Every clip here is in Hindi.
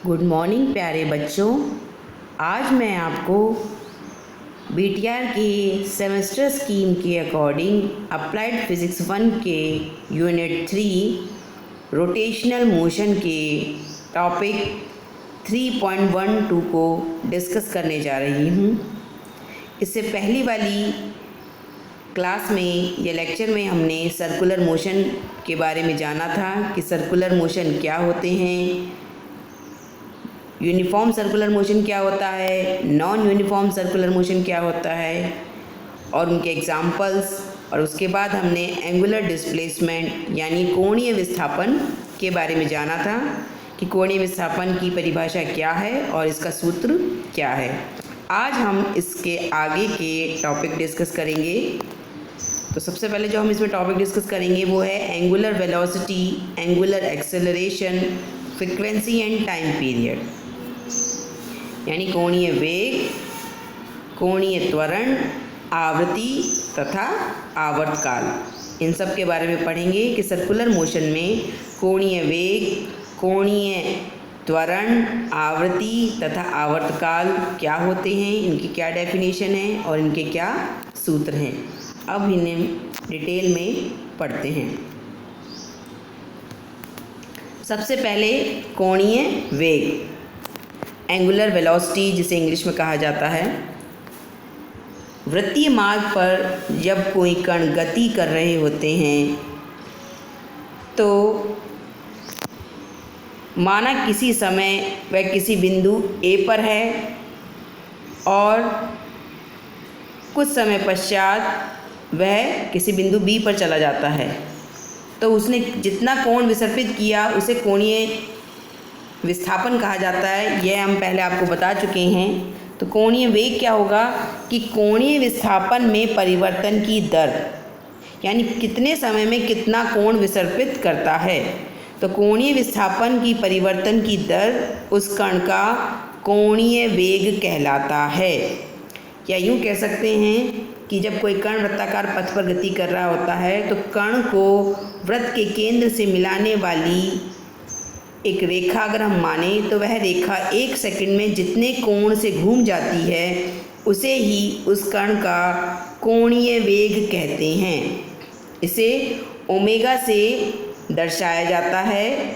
गुड मॉर्निंग प्यारे बच्चों। आज मैं आपको बीटीआर के सेमेस्टर स्कीम के अकॉर्डिंग अप्लाइड फिज़िक्स 1 के यूनिट 3 रोटेशनल मोशन के टॉपिक 3.12 को डिस्कस करने जा रही हूँ। इससे पहली वाली क्लास में या लेक्चर में हमने सर्कुलर मोशन के बारे में जाना था कि सर्कुलर मोशन क्या होते हैं, यूनिफॉर्म सर्कुलर मोशन क्या होता है, नॉन यूनिफॉर्म सर्कुलर मोशन क्या होता है और उनके एग्जाम्पल्स। और उसके बाद हमने एंगुलर डिस्प्लेसमेंट यानी कोणीय विस्थापन के बारे में जाना था कि कोणीय विस्थापन की परिभाषा क्या है और इसका सूत्र क्या है। आज हम इसके आगे के टॉपिक डिस्कस करेंगे। तो सबसे पहले जो हम इसमें टॉपिक डिस्कस करेंगे वो है angular velocity, angular acceleration, frequency and time period, यानी कोणीय वेग, कोणीय त्वरण, आवृत्ति तथा आवर्तकाल। इन सब के बारे में पढ़ेंगे कि सर्कुलर मोशन में कोणीय वेग, कोणीय त्वरण, आवृत्ति तथा आवर्तकाल क्या होते हैं, इनकी क्या डेफिनेशन है और इनके क्या सूत्र हैं। अब इन्हें डिटेल में पढ़ते हैं। सबसे पहले कोणीय वेग, एंगुलर वेलोसिटी जिसे इंग्लिश में कहा जाता है। वृत्तीय मार्ग पर जब कोई कण गति कर रहे होते हैं तो माना किसी समय वह किसी बिंदु A पर है और कुछ समय पश्चात वह किसी बिंदु B पर चला जाता है, तो उसने जितना कोण विसर्पित किया उसे कोणीय विस्थापन कहा जाता है। यह हम पहले आपको बता चुके हैं। तो कोणीय वेग क्या होगा कि कोणीय विस्थापन में परिवर्तन की दर, यानी कितने समय में कितना कोण विसर्पित करता है। तो कोणीय विस्थापन की परिवर्तन की दर उस कण का कोणीय वेग कहलाता है। या यूँ कह सकते हैं कि जब कोई कण वृत्ताकार पथ पर गति कर रहा होता है तो कण को वृत्त के केंद्र से मिलाने वाली एक रेखा अगर हम माने तो वह रेखा 1 सेकंड में जितने कोण से घूम जाती है उसे ही उस कण का कोणीय वेग कहते हैं। इसे ओमेगा से दर्शाया जाता है।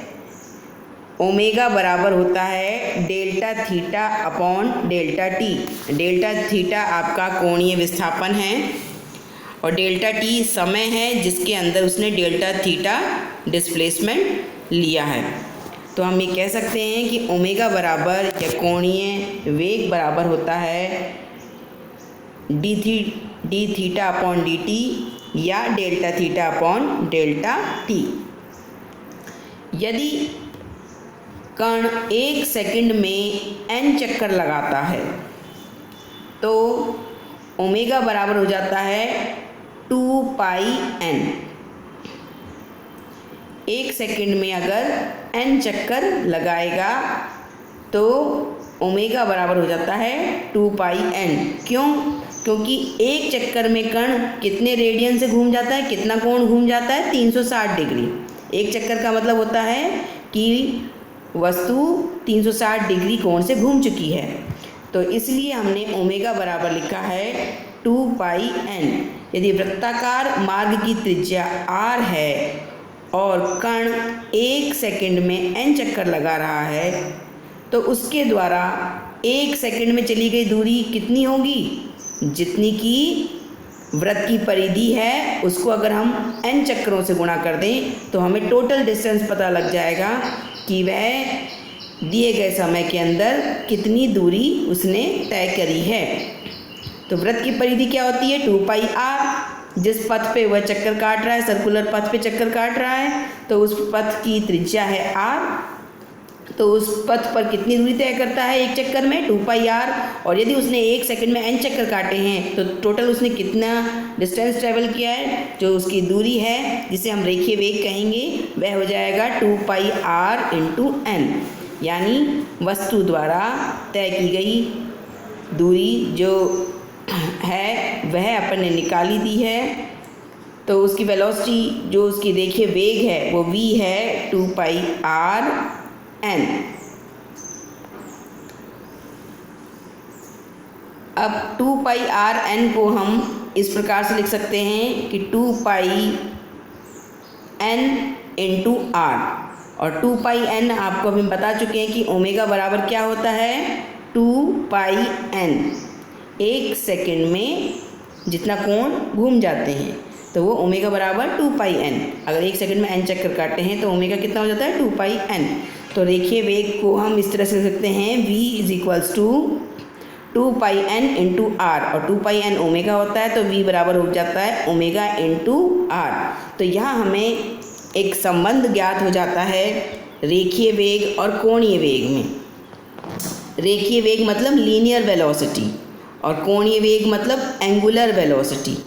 ओमेगा बराबर होता है delta theta upon delta T. Delta theta आपका कोणीय विस्थापन है और डेल्टा टी समय है जिसके अंदर उसने डेल्टा थीटा डिस्प्लेसमेंट लिया है। तो हम ये कह सकते हैं कि ओमेगा बराबर या कोणीय वेग बराबर होता है D theta upon D T या delta theta upon delta T. यदि कण 1 सेकंड में n चक्कर लगाता है तो ओमेगा बराबर हो जाता है 2 पाई n। 1 सेकंड में अगर n चक्कर लगाएगा तो ओमेगा बराबर हो जाता है 2 पाई n। क्यों? क्योंकि एक चक्कर में कण कितने रेडियन से घूम जाता है, कितना कोण घूम जाता है, 360 डिग्री। एक चक्कर का मतलब होता है कि वस्तु 360 डिग्री कोण से घूम चुकी है। तो इसलिए हमने ओमेगा बराबर लिखा है 2 पाई n। यदि वृत्ताकार मार्ग की त्रिज्या r है और कण 1 सेकंड में n चक्कर लगा रहा है तो उसके द्वारा 1 सेकंड में चली गई दूरी कितनी होगी, जितनी की वृत्त की परिधि है उसको अगर हम n चक्करों से गुणा कर दें तो हमें टोटल डिस्टेंस पता लग जाएगा कि वह दिए गए समय के अंदर कितनी दूरी उसने तय करी है। तो वृत्त की परिधि क्या होती है, 2 पाई r। जिस पथ पे वह चक्कर काट रहा है, सर्कुलर पथ पे चक्कर काट रहा है, तो उस पथ की त्रिज्या है r। तो उस पथ पर कितनी दूरी तय करता है एक चक्कर में, 2 पाई r। और यदि उसने 1 सेकंड में n चक्कर काटे हैं तो टोटल उसने कितना डिस्टेंस ट्रेवल किया है, जो उसकी दूरी है जिसे हम रेखीय वेग कहेंगे, वह हो जाएगा 2 पाई r इंटू n। यानी वस्तु द्वारा तय की गई दूरी जो है वह अपन ने निकाली दी है। तो उसकी वेलोसिटी जो उसकी रेखीय वेग है वो v है 2 पाई r n। अब 2 पाई आर एन को हम इस प्रकार से लिख सकते हैं कि 2 पाई एन इंटू आर, और 2 पाई एन आपको अभी बता चुके हैं कि ओमेगा बराबर क्या होता है 2 पाई एन। 1 सेकेंड में जितना कोण घूम जाते हैं तो वो ओमेगा बराबर 2 पाई एन। अगर 1 सेकेंड में एन चक्कर काटते हैं तो ओमेगा कितना हो जाता है 2 पाई एन। तो रेखीय वेग को हम इस तरह से लिख सकते हैं v is equals to 2 pi n into r, और 2 पाई एन ओमेगा होता है तो v बराबर हो जाता है ओमेगा इंटू आर। तो यहाँ हमें एक संबंध ज्ञात हो जाता है रेखीय वेग और कोणीय वेग में। रेखीय वेग मतलब लीनियर वेलोसिटी और कोणीय वेग मतलब एंगुलर वेलोसिटी।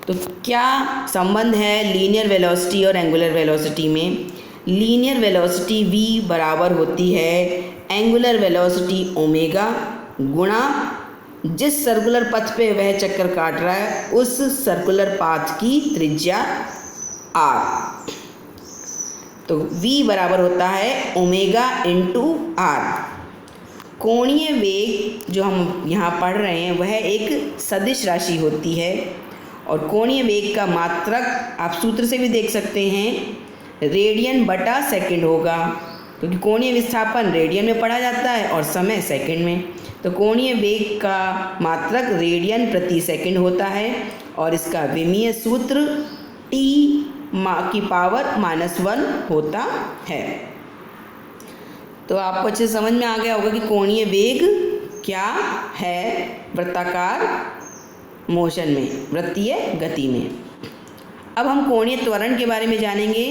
तो क्या संबंध है लीनियर वेलोसिटी और एंगुलर वेलोसिटी में? लीनियर वेलोसिटी v बराबर होती है एंगुलर वेलोसिटी ओमेगा गुणा जिस सर्कुलर पथ पे वह चक्कर काट रहा है उस सर्कुलर पाथ की त्रिज्या r। तो v बराबर होता है ओमेगा इंटू आर। कोणीय वेग जो हम यहाँ पढ़ रहे हैं वह एक सदिश राशि होती है, और कोणीय वेग का मात्रक आप सूत्र से भी देख सकते हैं रेडियन बटा सेकंड होगा, क्योंकि कोणीय विस्थापन रेडियन में पढ़ा जाता है और समय सेकंड में। तो कोणीय वेग का मात्रक रेडियन प्रति सेकंड होता है, और इसका विमीय सूत्र t की पावर -1 होता है। तो आपको अच्छे से समझ में आ गया होगा कि कोणीय वेग क्या है वृत्ताकार मोशन में, वृत्तीय गति में। अब हम कोणीय त्वरण के बारे में जानेंगे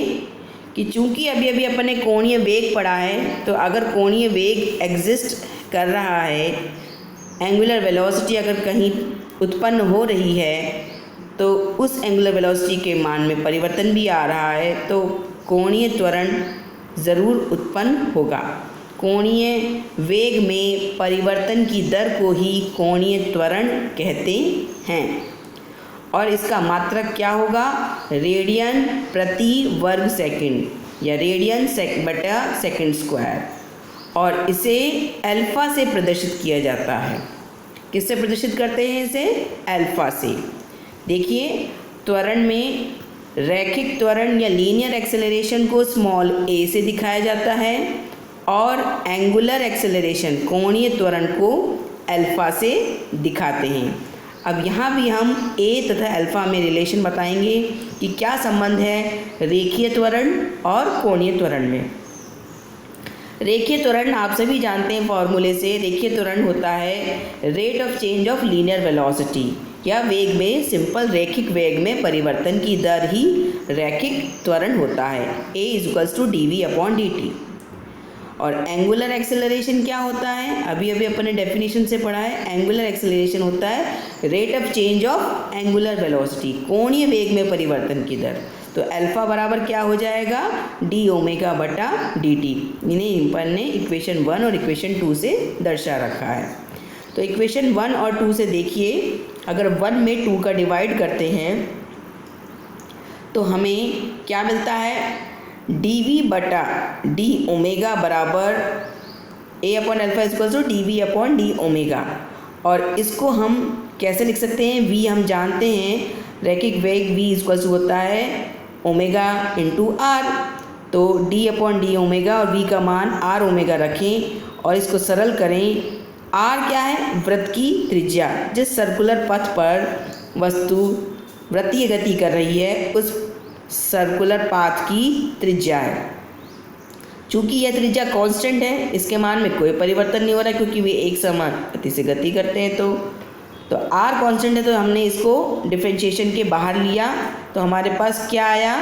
कि चूंकि अभी अभी अपन ने कोणीय वेग पढ़ा है, तो अगर कोणीय वेग एग्जिस्ट कर रहा है, एंगुलर वेलोसिटी अगर कहीं उत्पन्न हो रही है, तो उस एंगुलर वेलोसिटी के मान में परिवर्तन भी आ रहा है, तो कोणीय त्वरण ज़रूर उत्पन्न होगा। कोणीय वेग में परिवर्तन की दर को ही कोणीय त्वरण कहते हैं, और इसका मात्रक क्या होगा रेडियन प्रति वर्ग सेकंड या रेडियन बटा सेकंड स्क्वायर, और इसे अल्फा से प्रदर्शित किया जाता है। किससे प्रदर्शित करते हैं इसे? अल्फा से। देखिए त्वरण में रैखिक त्वरण या लीनियर एक्सेलरेशन को स्मॉल a से दिखाया जाता है, और एंगुलर एक्सेलरेशन कोणीय त्वरण को अल्फा से दिखाते हैं। अब यहाँ भी हम a तथा अल्फा में रिलेशन बताएंगे कि क्या संबंध है रेखीय त्वरण और कोणीय त्वरण में। रेखीय त्वरण आप सभी जानते हैं फॉर्मूले से, रेखीय त्वरण होता है rate of change of linear velocity, या वेग में सिंपल रैखिक वेग में परिवर्तन की दर ही रैखिक त्वरण होता है। a is d we upon D t. और एंगुलर एक्सेलरेशन क्या होता है? अभी अभी अपने डेफिनेशन से पढ़ा है, एंगुलर एक्सेलरेशन होता है rate of change of angular velocity, कोणीय वेग में परिवर्तन की दर। तो अल्फा बराबर क्या हो जाएगा डी ओमेगा बटा डी टी। इन्हें अपन ने इक्वेशन 1 और इक्वेशन 2 से दर्शा रखा है। तो इक्वेशन 1 और 2 से देखिए, अगर 1 में 2 का डिवाइड करते हैं तो हमें क्या मिलता है डी वी बटा डी ओमेगा बराबर A upon alpha equals to D we upon D omega. और इसको हम कैसे लिख सकते हैं? v हम जानते हैं रैखिक वेग v इक्वल्स होता है ओमेगा इंटू आर। तो d अपॉन डी ओमेगा और v का मान r ओमेगा रखें और इसको सरल करें। r क्या है? वृत्त की त्रिज्या, जिस सर्कुलर पथ पर वस्तु वृत्तीय गति कर रही है उस सर्कुलर पाथ की त्रिज्या है। चूँकि यह त्रिज्या कांस्टेंट है, इसके मान में कोई परिवर्तन नहीं हो रहा है क्योंकि वे एक समान गति से गति करते हैं। तो r कांस्टेंट है, तो हमने इसको डिफरेंशिएशन के बाहर लिया तो हमारे पास क्या आया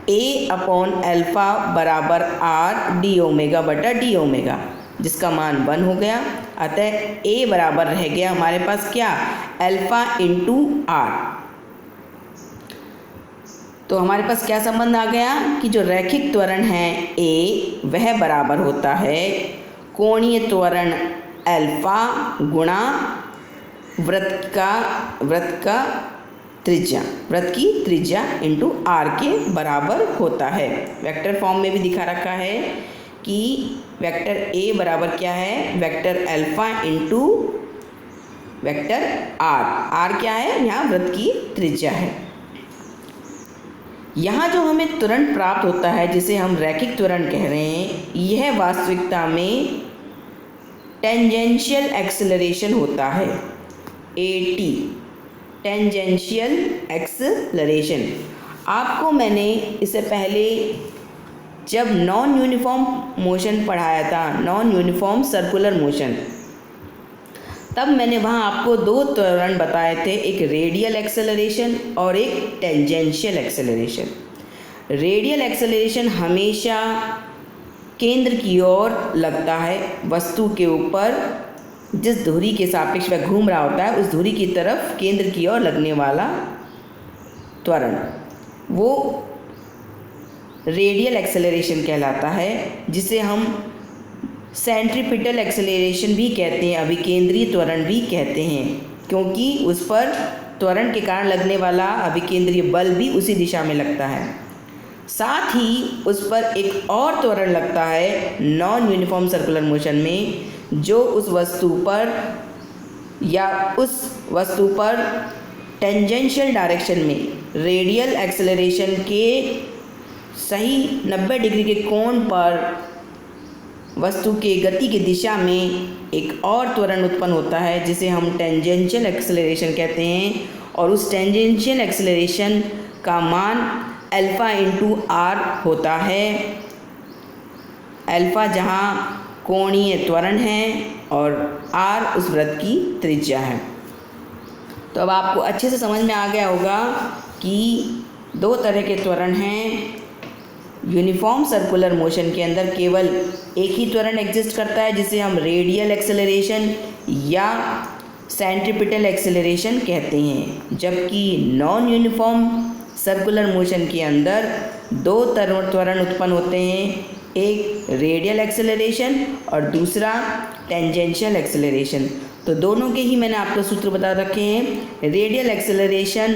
a अपॉन अल्फ़ा बराबर r डी ओमेगा बटा डी ओमेगा, जिसका मान 1 हो गया। अतः a बराबर रह गया हमारे पास क्या अल्फ़ा इंटू r। तो हमारे पास क्या संबंध आ गया कि जो रैखिक त्वरण है a वह बराबर होता है कोणीय त्वरण अल्फा गुणा वृत्त की त्रिज्या इंटू r के बराबर होता है। वेक्टर फॉर्म में भी दिखा रखा है कि वेक्टर a बराबर क्या है vector alpha into vector r क्या है, यहाँ वृत्त की त्रिज्या है। यहाँ जो हमें त्वरण प्राप्त होता है जिसे हम रैखिक त्वरण कह रहे हैं, यह वास्तविकता में टेंजेंशियल एक्सेलरेशन होता है, AT, टेंजेंशियल एक्सेलरेशन। आपको मैंने इससे पहले जब नॉन यूनिफॉर्म मोशन पढ़ाया था, नॉन यूनिफॉर्म सर्कुलर मोशन, तब मैंने वहाँ आपको दो त्वरण बताए थे, एक रेडियल एक्सेलरेशन और एक टेंजेंशियल एक्सेलरेशन। रेडियल एक्सेलरेशन हमेशा केंद्र की ओर लगता है, वस्तु के ऊपर जिस धुरी के सापेक्ष वह घूम रहा होता है उस धुरी की तरफ केंद्र की ओर लगने वाला त्वरण, वो रेडियल एक्सेलरेशन कहलाता है, जिसे हम सेंट्रीपिटल एक्सेलरेशन भी कहते हैं, अभिकेंद्रीय त्वरण भी कहते हैं, क्योंकि उस पर त्वरण के कारण लगने वाला अभिकेंद्रीय बल भी उसी दिशा में लगता है। साथ ही उस पर एक और त्वरण लगता है नॉन यूनिफॉर्म सर्कुलर मोशन में, जो उस वस्तु पर टेंजेंशियल डायरेक्शन में रेडियल एक्सेलरेशन के सही 90 डिग्री के कोण पर वस्तु के गति की दिशा में एक और त्वरण उत्पन्न होता है, जिसे हम टेंजेंशियल एक्सेलरेशन कहते हैं। और उस टेंजेंशियल एक्सेलरेशन का मान अल्फा इंटू आर होता है। अल्फा जहाँ कोणीय त्वरण है और आर उस वृत्त की त्रिज्या है। तो अब आपको अच्छे से समझ में आ गया होगा कि दो तरह के त्वरण हैं। यूनिफॉर्म सर्कुलर मोशन के अंदर केवल एक ही त्वरण एग्जिस्ट करता है, जिसे हम रेडियल एक्सेलरेशन या सेंट्रीपिटल एक्सेलरेशन कहते हैं, जबकि नॉन यूनिफॉर्म सर्कुलर मोशन के अंदर दो त्वरण उत्पन्न होते हैं, एक रेडियल एक्सेलरेशन और दूसरा टेंजेंशियल एक्सेलरेशन। तो दोनों के ही मैंने आपको सूत्र बता रखे हैं। रेडियल एक्सेलरेशन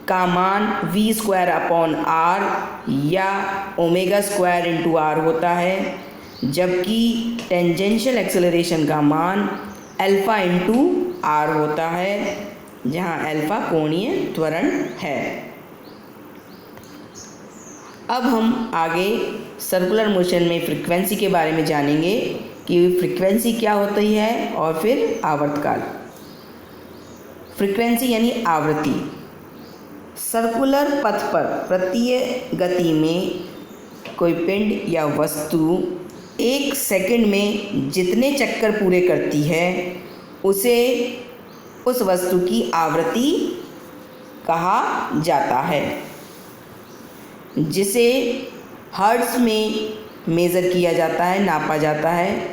का मान v² या ω² होता है, जबकि टेंजेंशियल एक्सेलरेशन का मान α होता है, जहाँ अल्फा कोणीय त्वरण है। अब हम आगे सर्कुलर मोशन में फ्रीक्वेंसी के बारे में जानेंगे कि फ्रीक्वेंसी क्या होती है और फिर आवर्तकाल। फ्रीक्वेंसी यानी आवृत्ति। सर्कुलर पथ पर वृत्तीय गति में कोई पिंड या वस्तु 1 सेकंड में जितने चक्कर पूरे करती है उसे उस वस्तु की आवृत्ति कहा जाता है, जिसे हर्ट्ज़ में मेज़र किया जाता है, नापा जाता है।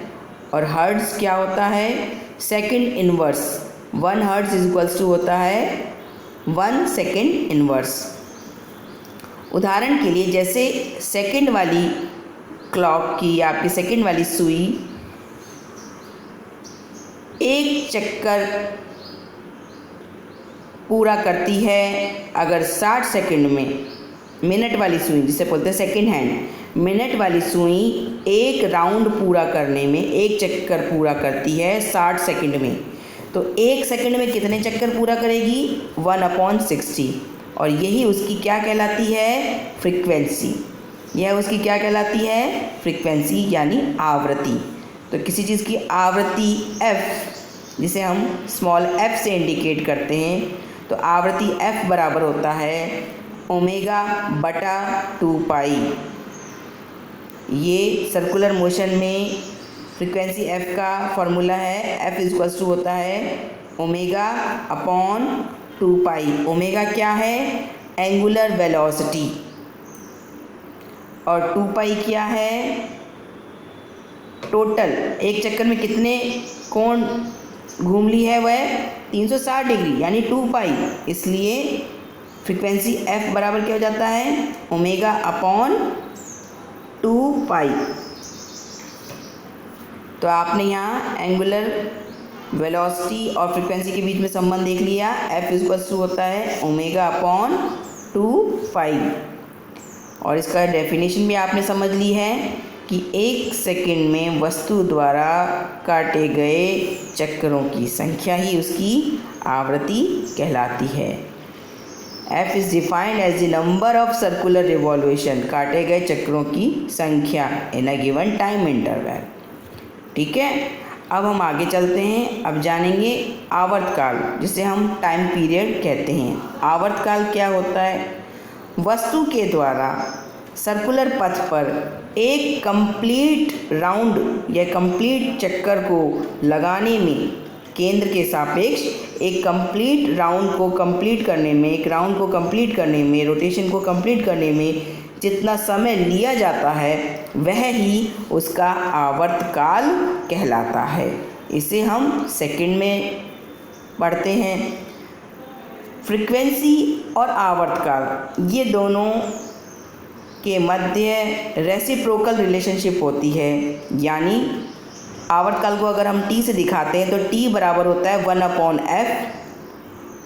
और हर्ट्ज़ क्या होता है? Second inverse. 1 hertz equals to होता है 1 सेकंड इनवर्स। उदाहरण के लिए जैसे सेकंड वाली क्लॉक की या आपकी सेकंड वाली सुई एक चक्कर पूरा करती है अगर 60 सेकंड में। मिनट वाली सुई जिसे बोलते हैं सेकंड हैंड, मिनट वाली सुई एक राउंड पूरा करने में, एक चक्कर पूरा करती है 60 सेकंड में। तो 1 सेकंड में कितने चक्कर पूरा करेगी? 1/60। और यही उसकी क्या कहलाती है? फ्रीक्वेंसी। यह उसकी क्या कहलाती है? फ्रीक्वेंसी यानी आवृत्ति। तो किसी चीज़ की आवृत्ति f, जिसे हम स्मॉल f से इंडिकेट करते हैं, तो आवृत्ति f बराबर होता है ω/2π। ये सर्कुलर मोशन में फ्रीक्वेंसी f का फॉर्मूला है। f इक्वल्स टू होता है ω/2π। ओमेगा क्या है? Angular velocity. और 2π क्या है? टोटल एक चक्कर में कितने कोण घूम ली है? वह 360 डिग्री यानी 2π। इसलिए फ्रीक्वेंसी f बराबर क्या हो जाता है? ω/2π। तो आपने यहाँ एंगुलर वेलोसिटी और फ्रीक्वेंसी के बीच में संबंध देख लिया। f इक्वल्स टू होता है ω/2π। और इसका डेफिनेशन भी आपने समझ ली है कि 1 सेकंड में वस्तु द्वारा काटे गए चक्रों की संख्या ही उसकी आवृत्ति कहलाती है। F is defined as the number of circular revolution, काटे गए चक्रों की संख्या in a given time interval. ठीक है, अब हम आगे चलते हैं। अब जानेंगे आवर्तकाल, जिसे हम टाइम पीरियड कहते हैं। आवर्तकाल क्या होता है? वस्तु के द्वारा सर्कुलर पथ पर एक कंप्लीट राउंड या कंप्लीट चक्कर को लगाने में, केंद्र के सापेक्ष एक कंप्लीट राउंड को कंप्लीट करने में, एक राउंड को कंप्लीट करने में, रोटेशन को कंप्लीट करने में जितना समय लिया जाता है वह ही उसका आवर्तकाल कहलाता है। इसे हम सेकंड में पढ़ते हैं। फ्रीक्वेंसी और आवर्तकाल ये दोनों के मध्य रेसिप्रोकल रिलेशनशिप होती है, यानी आवर्तकाल को अगर हम t से दिखाते हैं तो t बराबर होता है 1/f,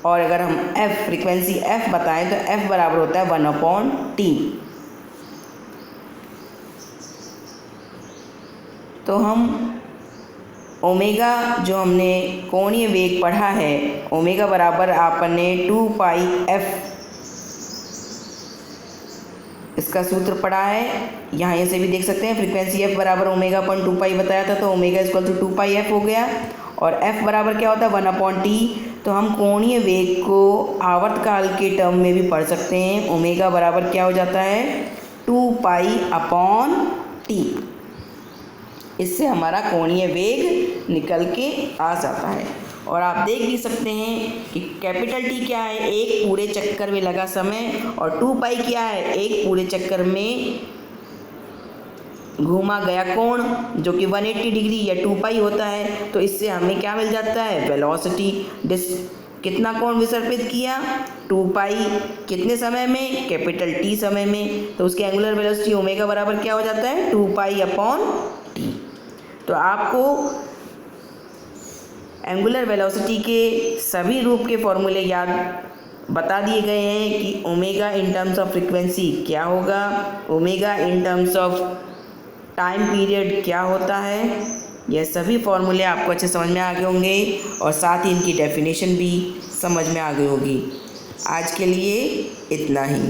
और अगर हम f फ्रीक्वेंसी f बताएं तो f बराबर होता है 1/t। तो हम ओमेगा जो हमने कोणीय वेग पढ़ा है, ओमेगा बराबर आपने 2πf इसका सूत्र पढ़ा है। यहाँ से भी देख सकते हैं फ्रीक्वेंसी f बराबर ओमेगा अपॉन 2π बताया था, तो ओमेगा इक्वल टू 2πf हो गया। और f बराबर क्या होता है 1/t। तो हम कोणीय वेग को आवर्तकाल के टर्म में भी पढ़ सकते हैं। ओमेगा बराबर क्या हो जाता है 2π/t। इससे हमारा कोणीय वेग निकल के आ जाता है। और आप देख भी सकते हैं कि कैपिटल T क्या है, एक पूरे चक्कर में लगा समय, और 2π क्या है, एक पूरे चक्कर में घूमा गया कोण, जो कि 180 डिग्री या 2π होता है। तो इससे हमें क्या मिल जाता है, वेलोसिटी। कितना कोण विसर्पित किया, 2π, कितने समय में, कैपिटल T समय में। तो उसकी एंगुलर वेलोसिटी ओमेगा बराबर क्या हो जाता है 2π/t। तो आपको एंगुलर वेलोसिटी के सभी रूप के फॉर्मूले याद बता दिए गए हैं कि omega in terms of frequency क्या होगा, omega in terms of time period क्या होता है। यह सभी फॉर्मूले आपको अच्छे समझ में आ गए होंगे, और साथ ही इनकी डेफिनेशन भी समझ में आ गई होगी। आज के लिए इतना ही।